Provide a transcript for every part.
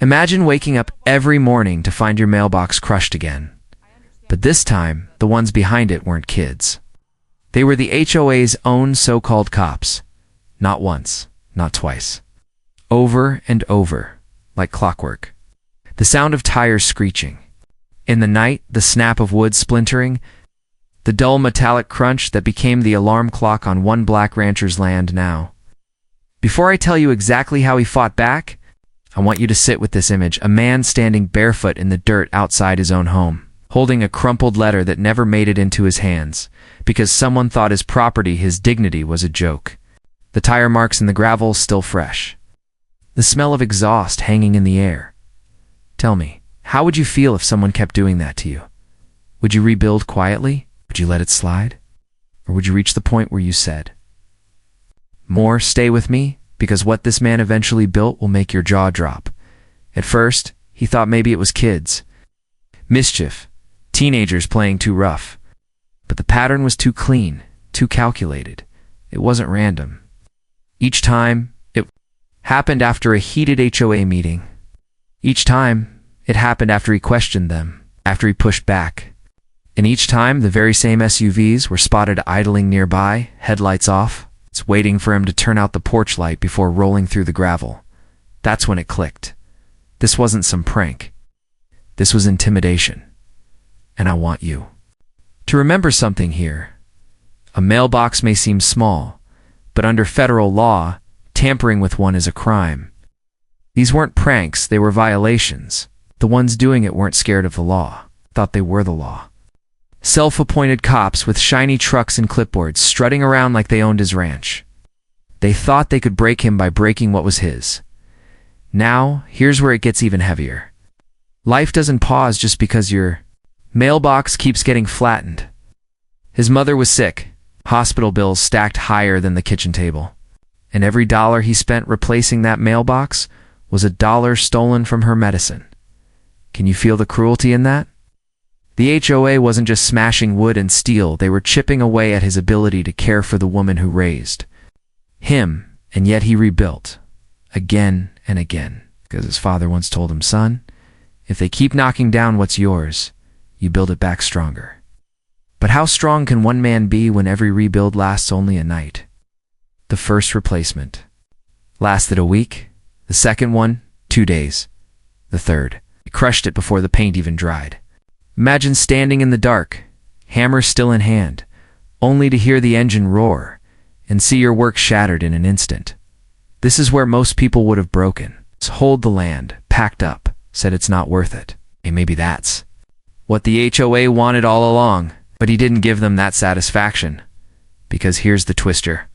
Imagine waking up every morning to find your mailbox crushed again. But this time, the ones behind it weren't kids. They were the HOA's own so-called cops. Not once, not twice. Over and over, like clockwork. The sound of tires screeching. In the night, the snap of wood splintering. The dull metallic crunch that became the alarm clock on one black rancher's land now. Before I tell you exactly how he fought back, I want you to sit with this image, a man standing barefoot in the dirt outside his own home, holding a crumpled letter that never made it into his hands, because someone thought his property, his dignity, was a joke. The tire marks in the gravel still fresh. The smell of exhaust hanging in the air. Tell me, how would you feel if someone kept doing that to you? Would you rebuild quietly? Would you let it slide? Or would you reach the point where you said, "More, stay with me, because what this man eventually built will make your jaw drop"? At first, he thought maybe it was kids. Mischief. Teenagers playing too rough. But the pattern was too clean, too calculated. It wasn't random. Each time, it happened after a heated HOA meeting. Each time, it happened after he questioned them, after he pushed back. And each time, the very same SUVs were spotted idling nearby, headlights off, waiting for him to turn out the porch light before rolling through the gravel. That's when it clicked. This wasn't some prank. This was intimidation. And I want you to remember something here. A mailbox may seem small, but under federal law, tampering with one is a crime. These weren't pranks, they were violations. The ones doing it weren't scared of the law, thought they were the law. Self-appointed cops with shiny trucks and clipboards strutting around like they owned his ranch. They thought they could break him by breaking what was his. Now, here's where it gets even heavier. Life doesn't pause just because your mailbox keeps getting flattened. His mother was sick, hospital bills stacked higher than the kitchen table. And every dollar he spent replacing that mailbox was a dollar stolen from her medicine. Can you feel the cruelty in that? The HOA wasn't just smashing wood and steel, they were chipping away at his ability to care for the woman who raised him, and yet he rebuilt, again and again, because his father once told him, "Son, if they keep knocking down what's yours, you build it back stronger." But how strong can one man be when every rebuild lasts only a night? The first replacement lasted a week, the second one, 2 days, the third, he crushed it before the paint even dried. Imagine standing in the dark, hammer still in hand, only to hear the engine roar and see your work shattered in an instant. This is where most people would have broken. Hold the land, packed up, said it's not worth it. And maybe that's what the HOA wanted all along, but he didn't give them that satisfaction. Because here's the twister.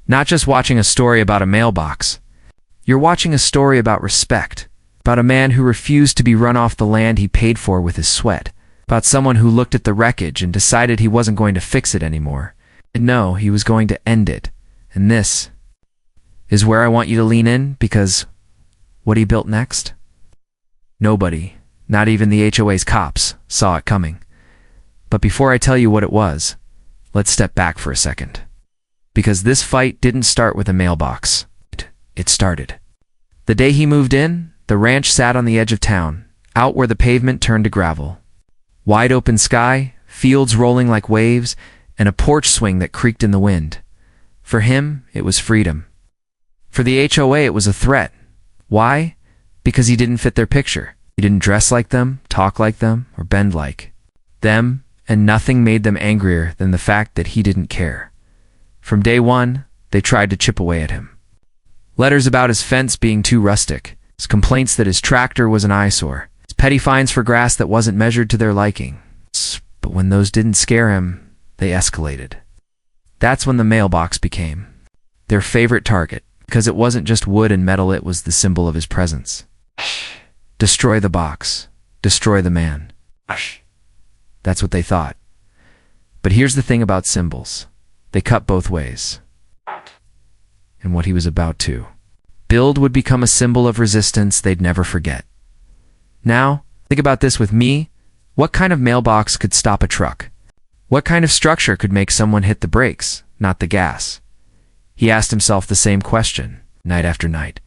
Not just watching a story about a mailbox. You're watching a story about respect. About a man who refused to be run off the land he paid for with his sweat. About someone who looked at the wreckage and decided he wasn't going to fix it anymore. No, he was going to end it. And this is where I want you to lean in, because what he built next? Nobody, not even the HOA's cops, saw it coming. But before I tell you what it was, let's step back for a second. Because this fight didn't start with a mailbox. It started the day he moved in. The ranch sat on the edge of town, out where the pavement turned to gravel. Wide open sky, fields rolling like waves, and a porch swing that creaked in the wind. For him, it was freedom. For the HOA, it was a threat. Why? Because he didn't fit their picture. He didn't dress like them, talk like them, or bend like them, and nothing made them angrier than the fact that he didn't care. From day one, they tried to chip away at him. Letters about his fence being too rustic. Complaints that his tractor was an eyesore, petty fines for grass that wasn't measured to their liking. But when those didn't scare him, they escalated. That's when the mailbox became their favorite target, because it wasn't just wood and metal, it was the symbol of his presence. Destroy the box, destroy the man. That's what they thought. But here's the thing about symbols. They cut both ways. And what he was about to build would become a symbol of resistance they'd never forget. Now, think about this with me. What kind of mailbox could stop a truck? What kind of structure could make someone hit the brakes, not the gas? He asked himself the same question, night after night.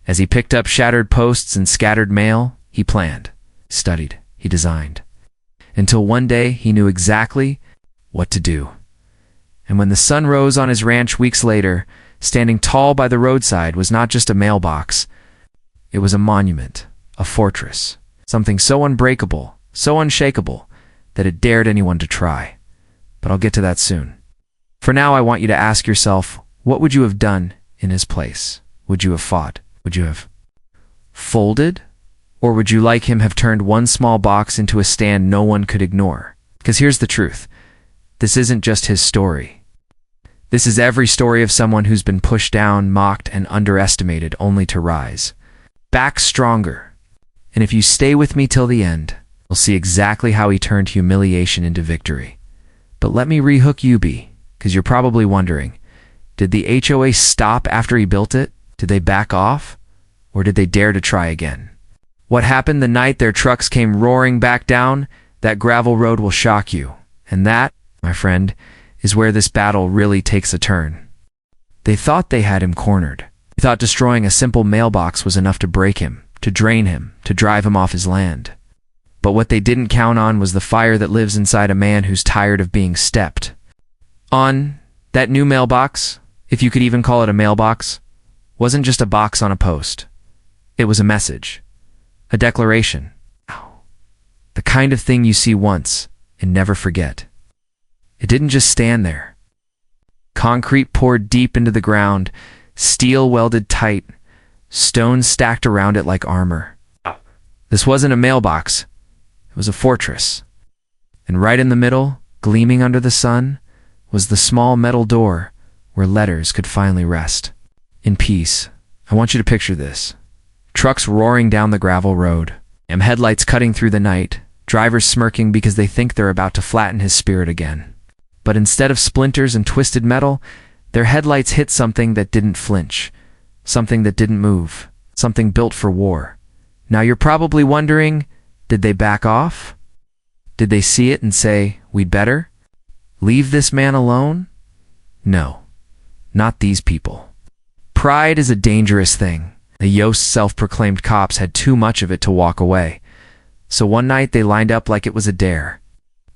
As he picked up shattered posts and scattered mail, he planned, studied, he designed. Until one day he knew exactly what to do. And when the sun rose on his ranch weeks later, standing tall by the roadside was not just a mailbox. It was a monument, a fortress, something so unbreakable, so unshakable, that it dared anyone to try. But I'll get to that soon. For now, I want you to ask yourself, what would you have done in his place? Would you have fought? Would you have folded? Or would you, like him, have turned one small box into a stand no one could ignore? Because here's the truth. This isn't just his story. This is every story of someone who's been pushed down, mocked, and underestimated only to rise back stronger. And if you stay with me till the end, you'll see exactly how he turned humiliation into victory. But let me rehook you, because you're probably wondering, did the HOA stop after he built it? Did they back off? Or did they dare to try again? What happened the night their trucks came roaring back down that gravel road will shock you. And that, my friend, is where this battle really takes a turn. They thought they had him cornered. They thought destroying a simple mailbox was enough to break him, to drain him, to drive him off his land. But what they didn't count on was the fire that lives inside a man who's tired of being stepped on. That new mailbox, if you could even call it a mailbox, wasn't just a box on a post. It was a message, a declaration, the kind of thing you see once and never forget. It didn't just stand there. Concrete poured deep into the ground, steel welded tight, stones stacked around it like armor. This wasn't a mailbox. It was a fortress. And right in the middle, gleaming under the sun, was the small metal door where letters could finally rest. In peace. I want you to picture this. Trucks roaring down the gravel road, and headlights cutting through the night, drivers smirking because they think they're about to flatten his spirit again. But instead of splinters and twisted metal, their headlights hit something that didn't flinch, something that didn't move, something built for war. Now you're probably wondering, did they back off? Did they see it and say, we'd better leave this man alone? No, not these people. Pride is a dangerous thing. The Yost self-proclaimed cops had too much of it to walk away. So one night they lined up like it was a dare.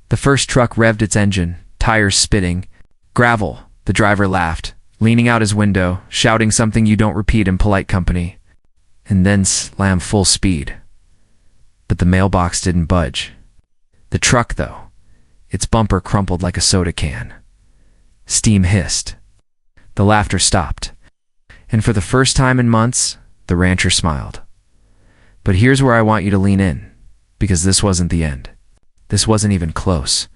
The first truck revved its engine, tires spitting. Gravel, the driver laughed, leaning out his window, shouting something you don't repeat in polite company, and then slammed full speed. But the mailbox didn't budge. The truck, though, its bumper crumpled like a soda can. Steam hissed. The laughter stopped. And for the first time in months, the rancher smiled. But here's where I want you to lean in, because this wasn't the end. This wasn't even close.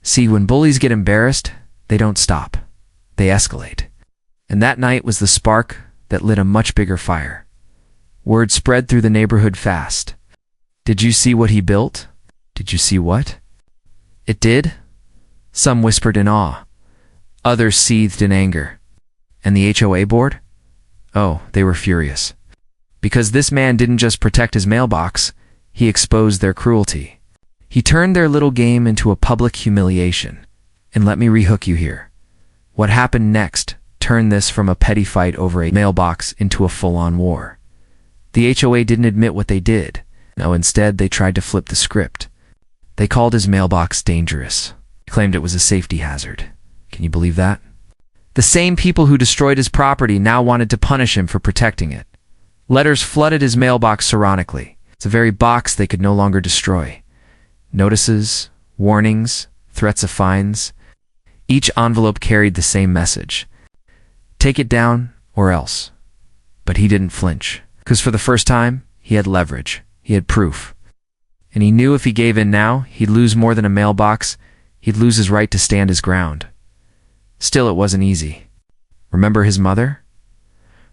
See, when bullies get embarrassed, they don't stop. They escalate. And that night was the spark that lit a much bigger fire. Word spread through the neighborhood fast. Did you see what he built? Did you see what it did? Some whispered in awe. Others seethed in anger. And the HOA board? Oh, they were furious. Because this man didn't just protect his mailbox, he exposed their cruelty. He turned their little game into a public humiliation. And let me rehook you here. What happened next turned this from a petty fight over a mailbox into a full-on war. The HOA didn't admit what they did. No, instead they tried to flip the script. They called his mailbox dangerous. They claimed it was a safety hazard. Can you believe that? The same people who destroyed his property now wanted to punish him for protecting it. Letters flooded his mailbox ironically. It's a very box they could no longer destroy. Notices, warnings, threats of fines. Each envelope carried the same message. Take it down or else. But he didn't flinch, because for the first time, he had leverage. He had proof. And he knew if he gave in now, he'd lose more than a mailbox. He'd lose his right to stand his ground. Still, it wasn't easy. Remember his mother?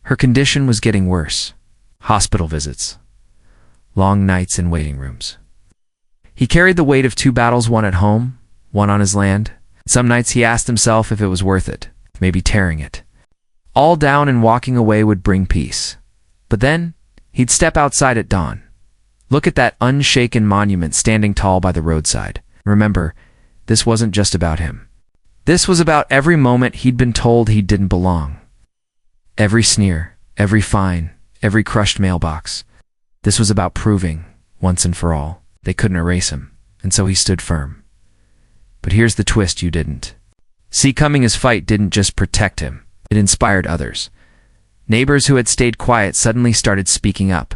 Her condition was getting worse. Hospital visits. Long nights in waiting rooms. He carried the weight of two battles, one at home, one on his land. Some nights he asked himself if it was worth it, maybe tearing it. All down and walking away would bring peace. But then, he'd step outside at dawn. Look at that unshaken monument standing tall by the roadside. Remember, this wasn't just about him. This was about every moment he'd been told he didn't belong. Every sneer, every fine, every crushed mailbox. This was about proving, once and for all, they couldn't erase him, and so he stood firm. But here's the twist you didn't see coming. His fight didn't just protect him, it inspired others. Neighbors who had stayed quiet suddenly started speaking up.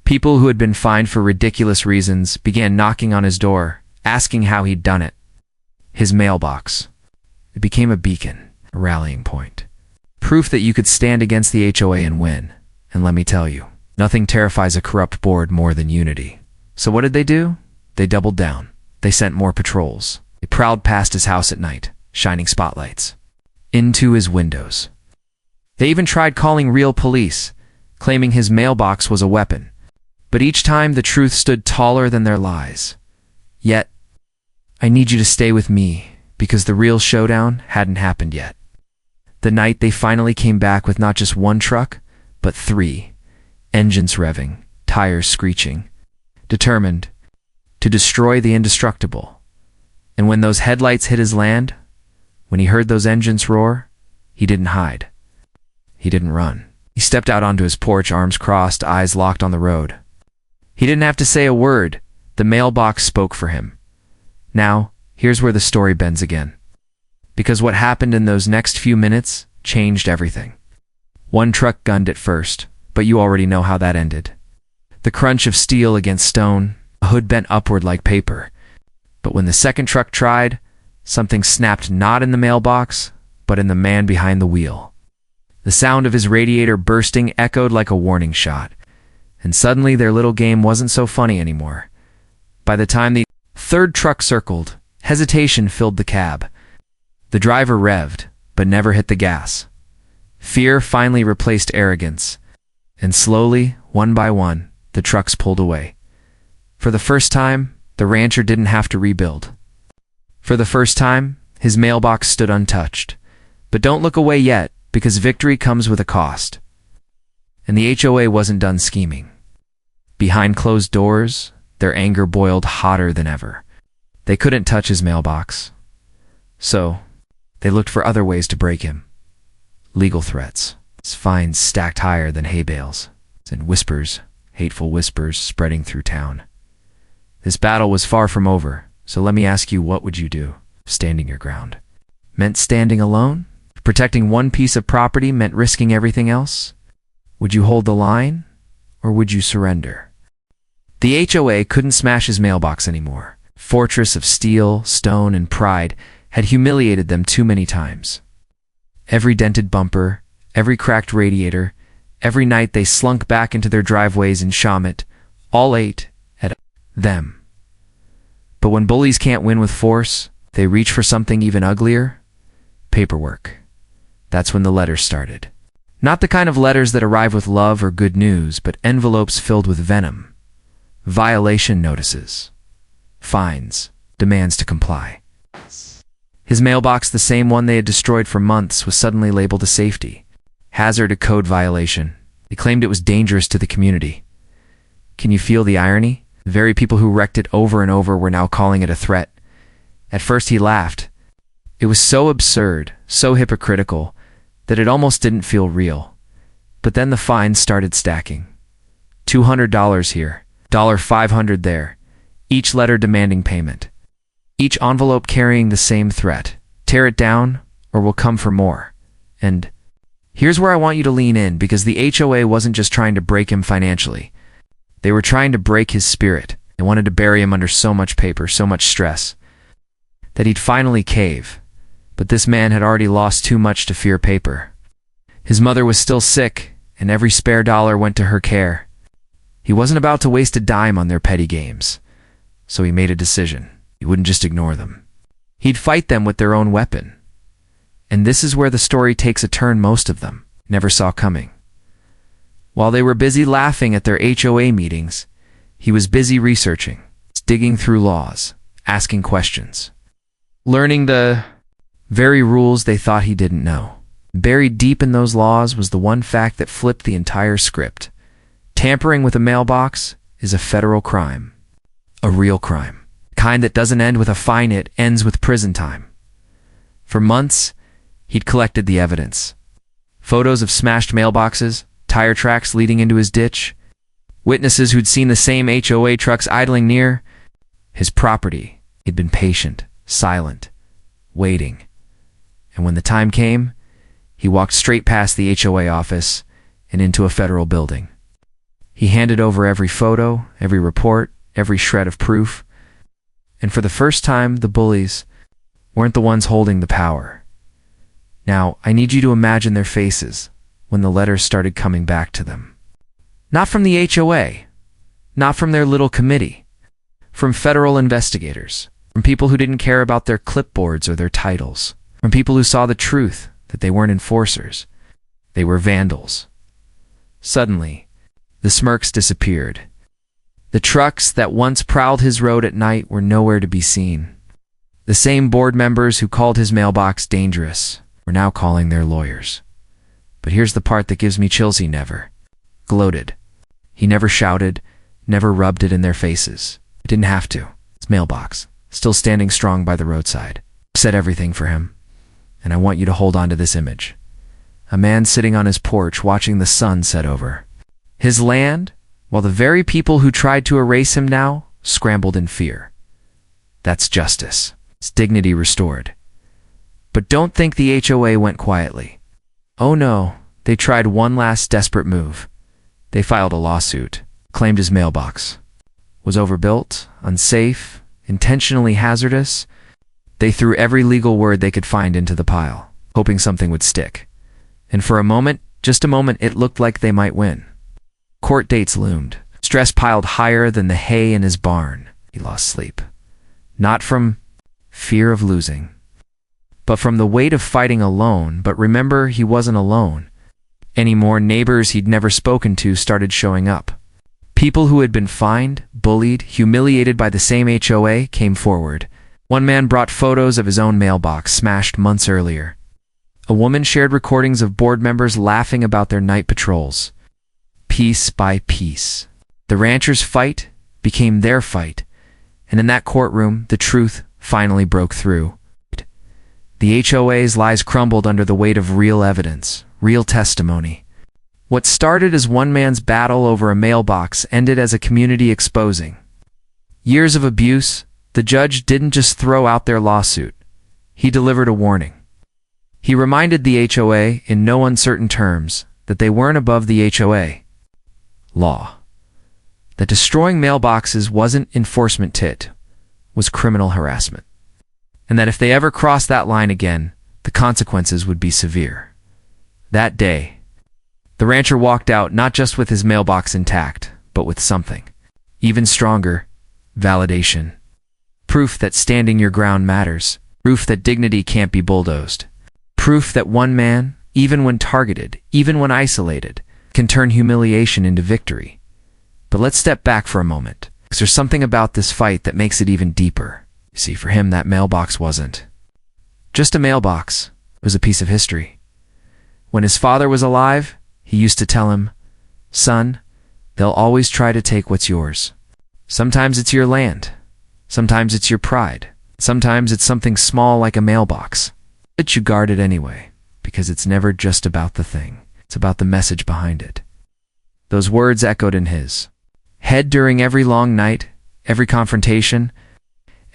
People who had been fined for ridiculous reasons began knocking on his door, asking how he'd done it. His mailbox. It became a beacon, a rallying point. Proof that you could stand against the HOA and win. And let me tell you, nothing terrifies a corrupt board more than unity. So what did they do? They doubled down. They sent more patrols. They prowled past his house at night, shining spotlights into his windows. They even tried calling real police, claiming his mailbox was a weapon. But each time the truth stood taller than their lies. Yet, I need you to stay with me, because the real showdown hadn't happened yet. The night they finally came back with not just one truck, but 3, engines revving, tires screeching, determined to destroy the indestructible. And when those headlights hit his land, when he heard those engines roar, he didn't hide. He didn't run. He stepped out onto his porch, arms crossed, eyes locked on the road. He didn't have to say a word. The mailbox spoke for him. Now, here's where the story bends again. Because what happened in those next few minutes changed everything. One truck gunned at first, but you already know how that ended. The crunch of steel against stone, a hood bent upward like paper. But when the second truck tried, something snapped not in the mailbox, but in the man behind the wheel. The sound of his radiator bursting echoed like a warning shot. And suddenly their little game wasn't so funny anymore. By the time the third truck circled, hesitation filled the cab. The driver revved, but never hit the gas. Fear finally replaced arrogance, and slowly, one by one, the trucks pulled away. For the first time, the rancher didn't have to rebuild. For the first time, his mailbox stood untouched. But don't look away yet, because victory comes with a cost. And the HOA wasn't done scheming. Behind closed doors, their anger boiled hotter than ever. They couldn't touch his mailbox. So, they looked for other ways to break him. Legal threats, fines stacked higher than hay bales, and whispers, hateful whispers spreading through town. This battle was far from over, so let me ask you, what would you do? Standing your ground meant standing alone? Protecting one piece of property meant risking everything else? Would you hold the line, or would you surrender? The HOA couldn't smash his mailbox anymore. Fortress of steel, stone, and pride had humiliated them too many times. Every dented bumper, every cracked radiator, every night they slunk back into their driveways in Shawmut, all ate at them. But when bullies can't win with force, they reach for something even uglier: paperwork. That's when the letters started. Not the kind of letters that arrive with love or good news, but envelopes filled with venom. Violation notices. Fines. Demands to comply. His mailbox, the same one they had destroyed for months, was suddenly labeled a safety hazard, a code violation. They claimed it was dangerous to the community. Can you feel the irony? The very people who wrecked it over and over were now calling it a threat. At first he laughed. It was so absurd, so hypocritical, that it almost didn't feel real. But then the fines started stacking. $200 here, $500 there, each letter demanding payment. Each envelope carrying the same threat: tear it down, or we'll come for more. And here's where I want you to lean in, because the HOA wasn't just trying to break him financially. They were trying to break his spirit. They wanted to bury him under so much paper, so much stress, that he'd finally cave. But this man had already lost too much to fear paper. His mother was still sick, and every spare dollar went to her care. He wasn't about to waste a dime on their petty games. So he made a decision. He wouldn't just ignore them. He'd fight them with their own weapon. And this is where the story takes a turn most of them never saw coming. While they were busy laughing at their HOA meetings, he was busy researching, digging through laws, asking questions, learning the very rules they thought he didn't know. Buried deep in those laws was the one fact that flipped the entire script. Tampering with a mailbox is a federal crime. A real crime. The kind that doesn't end with a fine, it ends with prison time. For months, he'd collected the evidence. Photos of smashed mailboxes, tire tracks leading into his ditch, witnesses who'd seen the same HOA trucks idling near his property. He'd been patient, silent, waiting. And when the time came, he walked straight past the HOA office and into a federal building. He handed over every photo, every report, every shred of proof. And for the first time, the bullies weren't the ones holding the power. Now, I need you to imagine their faces when the letters started coming back to them. Not from the HOA, not from their little committee, from federal investigators, from people who didn't care about their clipboards or their titles, from people who saw the truth that they weren't enforcers, they were vandals. Suddenly, the smirks disappeared. The trucks that once prowled his road at night were nowhere to be seen. The same board members who called his mailbox dangerous were now calling their lawyers. But here's the part that gives me chills. He never gloated. He never shouted, never rubbed it in their faces. It didn't have to. His mailbox, still standing strong by the roadside, said everything for him. And I want you to hold on to this image. A man sitting on his porch watching the sun set over his land, while the very people who tried to erase him now scrambled in fear. That's justice. It's dignity restored. But don't think the HOA went quietly. Oh no, they tried one last desperate move. They filed a lawsuit, claimed his mailbox was overbuilt, unsafe, intentionally hazardous. They threw every legal word they could find into the pile, hoping something would stick. And for a moment, just a moment, it looked like they might win. Court dates loomed. Stress piled higher than the hay in his barn. He lost sleep. Not from fear of losing, but from the weight of fighting alone. But remember, he wasn't alone. Any more neighbors he'd never spoken to started showing up. People who had been fined, bullied, humiliated by the same HOA came forward. One man brought photos of his own mailbox smashed months earlier. A woman shared recordings of board members laughing about their night patrols. Piece by piece, the ranchers' fight became their fight, and in that courtroom, the truth finally broke through. The HOA's lies crumbled under the weight of real evidence, real testimony. What started as one man's battle over a mailbox ended as a community exposing years of abuse. The judge didn't just throw out their lawsuit. He delivered a warning. He reminded the HOA in no uncertain terms that they weren't above the HOA law, that destroying mailboxes wasn't enforcement, it was criminal harassment, and that if they ever crossed that line again, the consequences would be severe. That day, the rancher walked out not just with his mailbox intact, but with something even stronger: validation. Proof that standing your ground matters. Proof that dignity can't be bulldozed. Proof that one man, even when targeted, even when isolated, can turn humiliation into victory. But let's step back for a moment, because there's something about this fight that makes it even deeper. You see, for him, that mailbox wasn't just a mailbox. It was a piece of history. When his father was alive, he used to tell him, "Son, they'll always try to take what's yours. Sometimes it's your land. Sometimes it's your pride. Sometimes it's something small like a mailbox. But you guard it anyway, because it's never just about the thing. It's about the message behind it." Those words echoed in his head during every long night, every confrontation,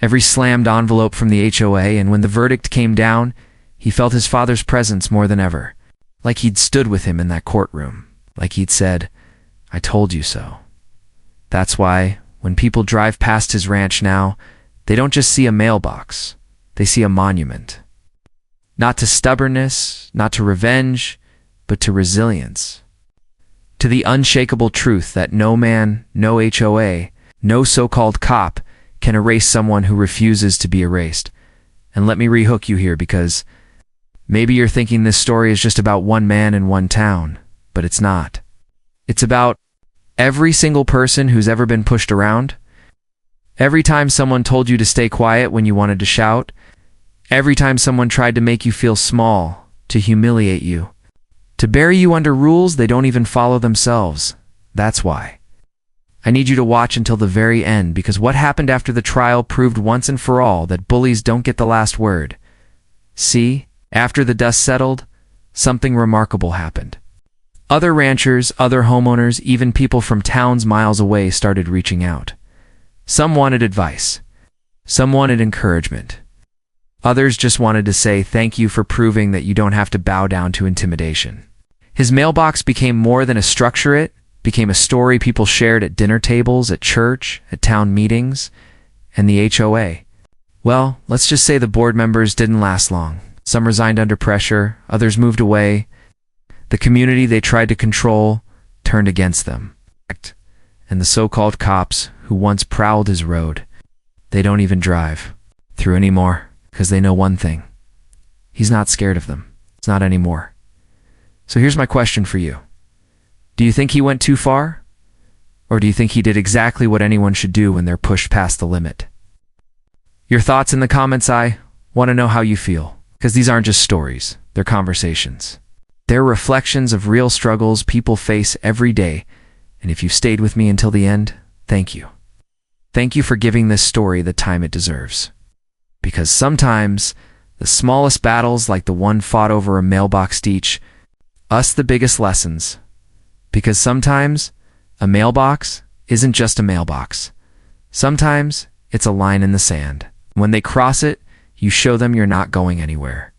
every slammed envelope from the HOA, and when the verdict came down, he felt his father's presence more than ever, like he'd stood with him in that courtroom, like he'd said, "I told you so." That's why, when people drive past his ranch now, they don't just see a mailbox, they see a monument. Not to stubbornness, not to revenge, but to resilience. To the unshakable truth that no man, no HOA, no so-called cop can erase someone who refuses to be erased. And let me rehook you here, because maybe you're thinking this story is just about one man in one town, but it's not. It's about every single person who's ever been pushed around. Every time someone told you to stay quiet when you wanted to shout. Every time someone tried to make you feel small, to humiliate you, to bury you under rules they don't even follow themselves. That's why I need you to watch until the very end, because what happened after the trial proved once and for all that bullies don't get the last word. See, after the dust settled, something remarkable happened. Other ranchers, other homeowners, even people from towns miles away started reaching out. Some wanted advice. Some wanted encouragement. Others just wanted to say thank you for proving that you don't have to bow down to intimidation. His mailbox became more than a structure. It became a story people shared at dinner tables, at church, at town meetings, and the HOA. Well, let's just say the board members didn't last long. Some resigned under pressure, others moved away. The community they tried to control turned against them. And the so-called cops who once prowled his road, they don't even drive through anymore because they know one thing. He's not scared of them. It's not anymore. So here's my question for you. Do you think he went too far? Or do you think he did exactly what anyone should do when they're pushed past the limit? Your thoughts in the comments. I want to know how you feel, because these aren't just stories, they're conversations. They're reflections of real struggles people face every day, and if you stayed with me until the end, thank you. Thank you for giving this story the time it deserves. Because sometimes, the smallest battles like the one fought over a mailbox teach us the biggest lessons. Because sometimes, a mailbox isn't just a mailbox. Sometimes, it's a line in the sand. When they cross it, you show them you're not going anywhere.